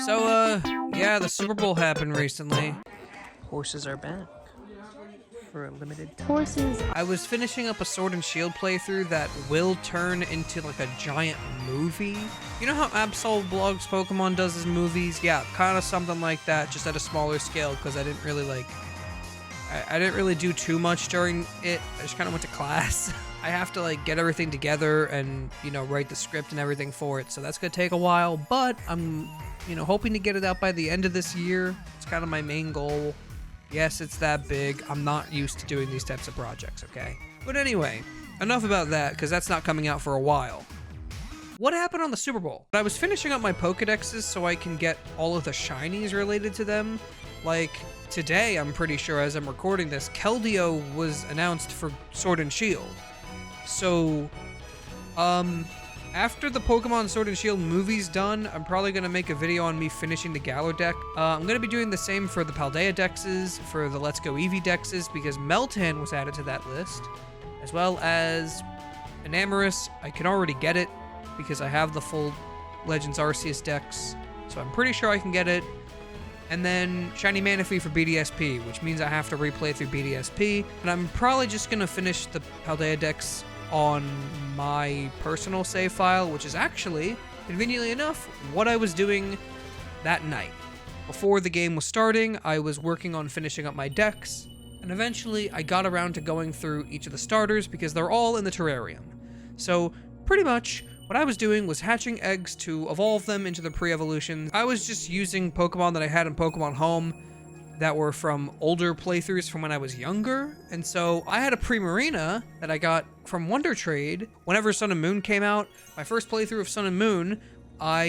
Yeah, the Super Bowl happened recently. Horses are back for a limited time. Horses. I was finishing up a Sword and Shield playthrough that will turn into like a giant movie. You know how Absol Blogs Pokemon does his movies? Yeah, kind of something like that, just at a smaller scale, because I didn't really I didn't really do too much during it. I just kind of went to class. I have to like get everything together and, you know, write the script and everything for it. So that's going to take a while, but I'm, you know, hoping to get it out by the end of this year. It's kind of my main goal. Yes, it's that big. I'm not used to doing these types of projects, okay? But anyway, enough about that, because that's not coming out for a while. What happened on the Super Bowl? I was finishing up my Pokedexes so I can get all of the shinies related to them. Like, today, I'm pretty sure, as I'm recording this, Keldeo was announced for Sword and Shield. So, after the Pokemon Sword and Shield movie's done, I'm probably going to make a video on me finishing the Galar deck. I'm going to be doing the same for the Paldea dexes, for the Let's Go Eevee dexes, because Meltan was added to that list, as well as Enamorus. I can already get it, because I have the full Legends Arceus dex, so I'm pretty sure I can get it. And then Shiny Manaphy for BDSP, which means I have to replay through BDSP, and I'm probably just going to finish the Paldea dex on my personal save file, which is actually, conveniently enough, what I was doing that night. Before the game was starting, I was working on finishing up my decks, and eventually I got around to going through each of the starters because they're all in the terrarium. So, pretty much, what I was doing was hatching eggs to evolve them into the pre-evolutions. I was just using Pokemon that I had in Pokemon Home that were from older playthroughs from when I was younger. And so I had a Primarina that I got from Wonder Trade. Whenever Sun and Moon came out, my first playthrough of Sun and Moon, I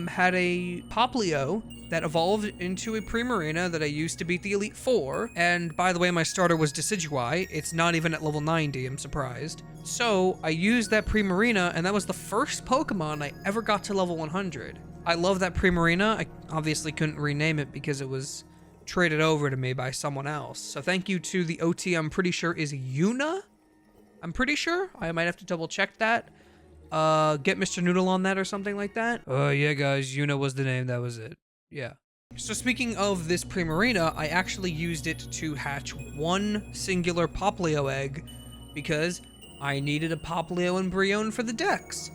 had a Popplio that evolved into a Primarina that I used to beat the Elite Four. And by the way, my starter was Decidueye. It's not even at level 90, I'm surprised. So I used that Primarina, and that was the first Pokemon I ever got to level 100. I love that Primarina. I obviously couldn't rename it because it was traded over to me by someone else. So thank you to the OT, I'm pretty sure is Yuna? I'm pretty sure. I might have to double check that. Get Mr. Noodle on that or something like that. Yeah guys, Yuna was the name, that was it. Yeah. So speaking of this Primarina, I actually used it to hatch one singular Popplio egg because I needed a Popplio and Brionne for the decks.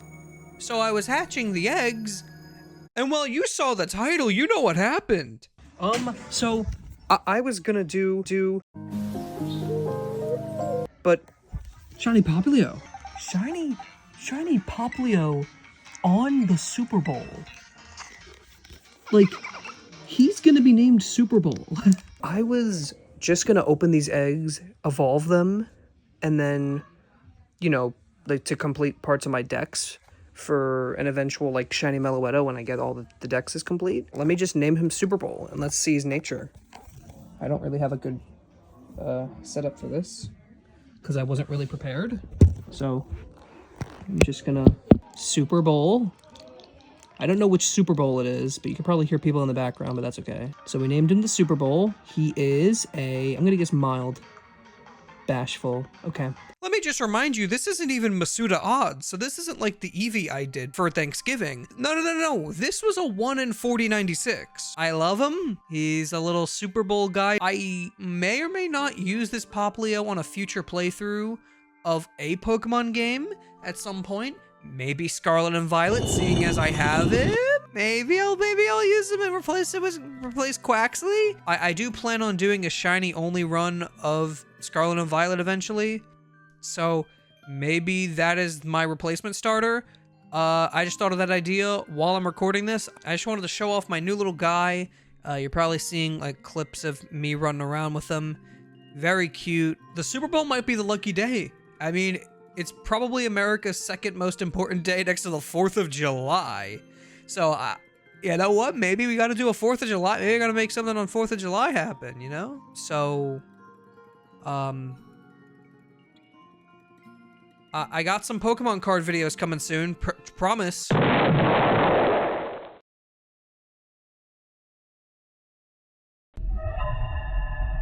So I was hatching the eggs, and well, you saw the title, you know what happened. So I was gonna do but Shiny Popplio. Shiny Popplio on the Super Bowl. Like, he's gonna be named Super Bowl. I was just gonna open these eggs, evolve them, and then, you know, like to complete parts of my decks for an eventual like Shiny Meloetta when I get all the decks is complete. Let me just name him Super Bowl and let's see his nature. I don't really have a good setup for this because I wasn't really prepared. So I'm just gonna Super Bowl. I don't know which Super Bowl it is, but you can probably hear people in the background, but that's okay. So we named him the Super Bowl. He is I'm gonna guess mild. Bashful. Okay. Let me just remind you, this isn't even Masuda odds, so this isn't like the Eevee I did for Thanksgiving. No. This was a 1 in 4096. I love him. He's a little Super Bowl guy. I may or may not use this Popplio on a future playthrough of a Pokemon game at some point. Maybe Scarlet and Violet, seeing as I have it. Maybe I'll use him and replace Quaxley. I do plan on doing a shiny only run of Scarlet and Violet eventually. So maybe that is my replacement starter. I just thought of that idea while I'm recording this. I just wanted to show off my new little guy. You're probably seeing like clips of me running around with him. Very cute. The Super Bowl might be the lucky day. I mean, it's probably America's second most important day next to the 4th of July. So, you know what? Maybe we got to do a 4th of July. Maybe we got to make something on 4th of July happen, you know? So, I got some Pokemon card videos coming soon. Promise.